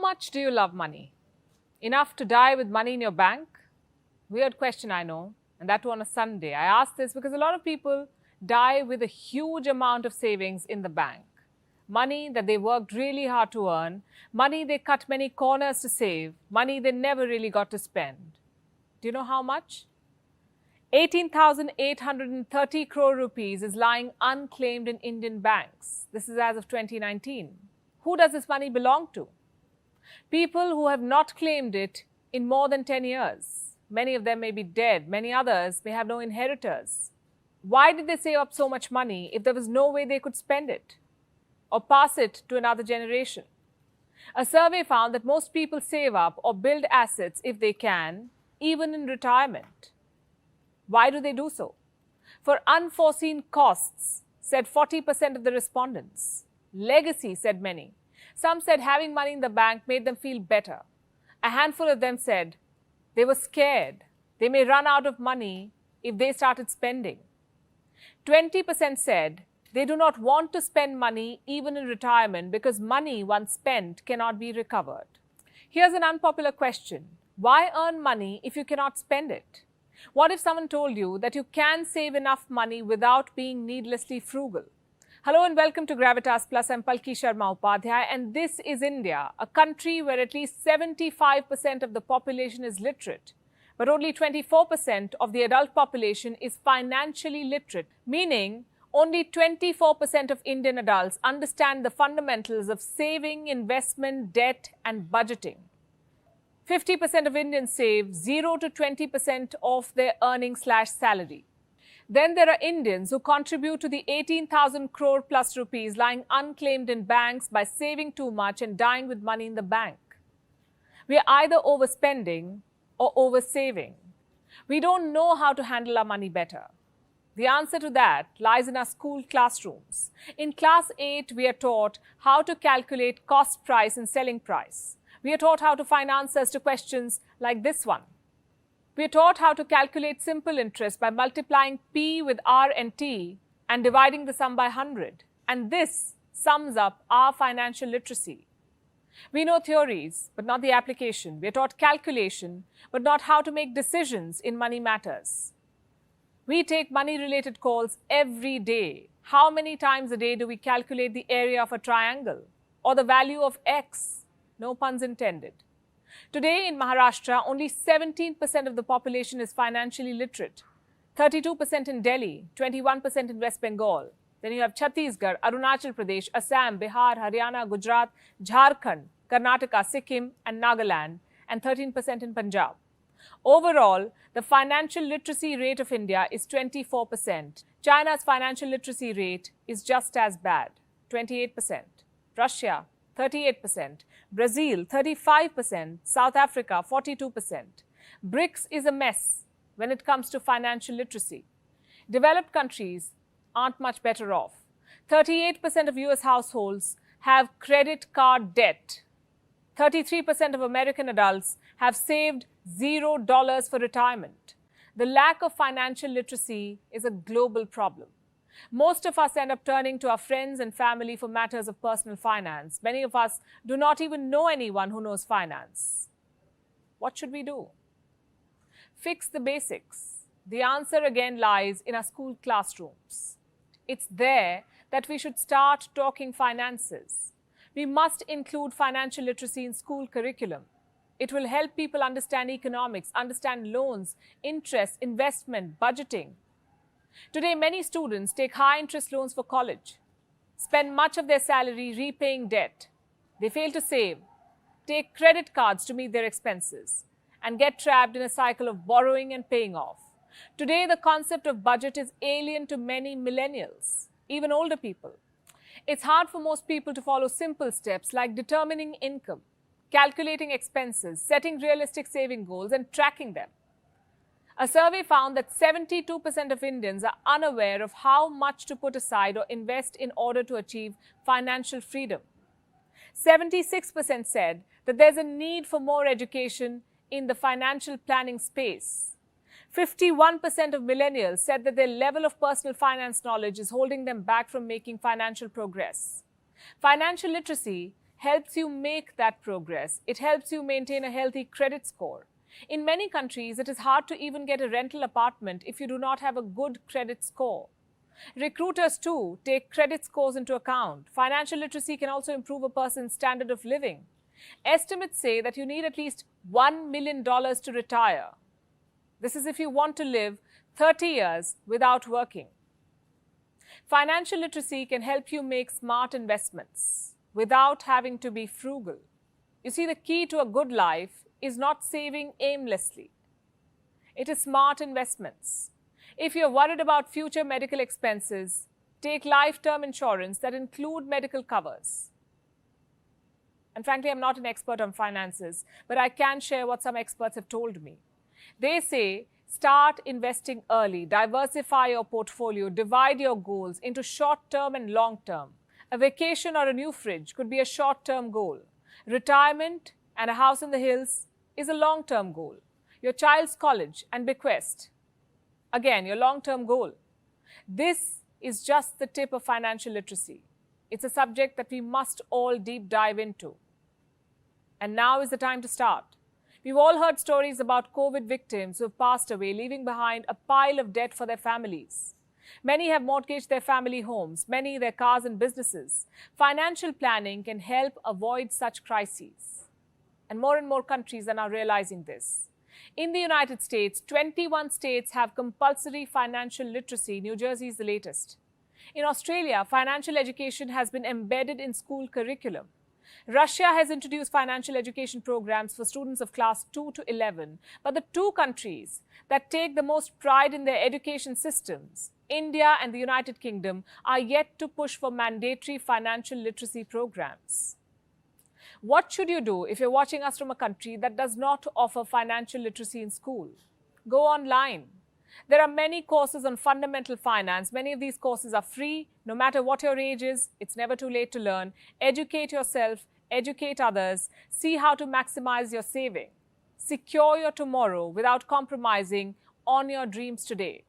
much do you love money? Enough to die with money in your bank? Weird question, I know, and that too on a Sunday. I ask this because a lot of people die with a huge amount of savings in the bank. Money that they worked really hard to earn, money they cut many corners to save, money they never really got to spend. Do you know how much? 18,830 crore rupees is lying unclaimed in Indian banks. This is as of 2019. Who does this money belong to? People who have not claimed it in more than 10 years. Many of them may be dead. Many others may have no inheritors. Why did they save up so much money if there was no way they could spend it or pass it to another generation? A survey found that most people save up or build assets if they can, even in retirement. Why do they do so? For unforeseen costs, said 40% of the respondents. Legacy, said many. Some said having money in the bank made them feel better. A handful of them said they were scared they may run out of money if they started spending. 20% said they do not want to spend money even in retirement because money once spent cannot be recovered. Here's an unpopular question. Why earn money if you cannot spend it? What if someone told you that you can save enough money without being needlessly frugal? Hello and welcome to Gravitas Plus. I'm Palki Sharma Upadhyay, and this is India, a country where at least 75% of the population is literate, but only 24% of the adult population is financially literate, meaning only 24% of Indian adults understand the fundamentals of saving, investment, debt, and budgeting. 50% of Indians save 0 to 20% of their earnings/salary. Then there are Indians who contribute to the 18,000 crore plus rupees lying unclaimed in banks by saving too much and dying with money in the bank. We are either overspending or oversaving. We don't know how to handle our money better. The answer to that lies in our school classrooms. In class 8, we are taught how to calculate cost price and selling price. We are taught how to find answers to questions like this one. We are taught how to calculate simple interest by multiplying P with R and T and dividing the sum by 100. And this sums up our financial literacy. We know theories, but not the application. We are taught calculation, but not how to make decisions in money matters. We take money-related calls every day. How many times a day do we calculate the area of a triangle or the value of X? No puns intended. Today in Maharashtra, only 17% of the population is financially literate, 32% in Delhi, 21% in West Bengal. Then you have Chhattisgarh, Arunachal Pradesh, Assam, Bihar, Haryana, Gujarat, Jharkhand, Karnataka, Sikkim, and Nagaland, and 13% in Punjab. Overall, the financial literacy rate of India is 24%. China's financial literacy rate is just as bad, 28%. Russia, 38%. Brazil, 35%. South Africa, 42%. BRICS is a mess when it comes to financial literacy. Developed countries aren't much better off. 38% of US households have credit card debt. 33% of American adults have saved $0 for retirement. The lack of financial literacy is a global problem. Most of us end up turning to our friends and family for matters of personal finance. Many of us do not even know anyone who knows finance. What should we do? Fix the basics. The answer again lies in our school classrooms. It's there that we should start talking finances. We must include financial literacy in school curriculum. It will help people understand economics, understand loans, interest, investment, budgeting. Today, many students take high-interest loans for college, spend much of their salary repaying debt. They fail to save, take credit cards to meet their expenses, and get trapped in a cycle of borrowing and paying off. Today, the concept of budget is alien to many millennials, even older people. It's hard for most people to follow simple steps like determining income, calculating expenses, setting realistic saving goals, and tracking them. A survey found that 72% of Indians are unaware of how much to put aside or invest in order to achieve financial freedom. 76% said that there's a need for more education in the financial planning space. 51% of millennials said that their level of personal finance knowledge is holding them back from making financial progress. Financial literacy helps you make that progress. It helps you maintain a healthy credit score. In many countries, it is hard to even get a rental apartment if you do not have a good credit score. Recruiters, too, take credit scores into account. Financial literacy can also improve a person's standard of living. Estimates say that you need at least $1 million to retire. This is if you want to live 30 years without working. Financial literacy can help you make smart investments without having to be frugal. You see, the key to a good life is not saving aimlessly. It is smart investments. If you're worried about future medical expenses, take life term insurance that include medical covers. And frankly, I'm not an expert on finances, but I can share what some experts have told me. They say, start investing early, diversify your portfolio, divide your goals into short-term and long-term. A vacation or a new fridge could be a short-term goal. Retirement and a house in the hills is a long-term goal. Your child's college and bequest, again, your long-term goal. This is just the tip of financial literacy. It's a subject that we must all deep dive into. And now is the time to start. We've all heard stories about COVID victims who have passed away, leaving behind a pile of debt for their families. Many have mortgaged their family homes, many their cars and businesses. Financial planning can help avoid such crises. And more countries are now realizing this. In the United States, 21 states have compulsory financial literacy. New Jersey is the latest. In Australia, financial education has been embedded in school curriculum. Russia has introduced financial education programs for students of class 2 to 11. But the two countries that take the most pride in their education systems, India and the United Kingdom, are yet to push for mandatory financial literacy programs. What should you do if you're watching us from a country that does not offer financial literacy in school? Go online. There are many courses on fundamental finance. Many of these courses are free. No matter what your age is, it's never too late to learn. Educate yourself, educate others, see how to maximize your saving. Secure your tomorrow without compromising on your dreams today.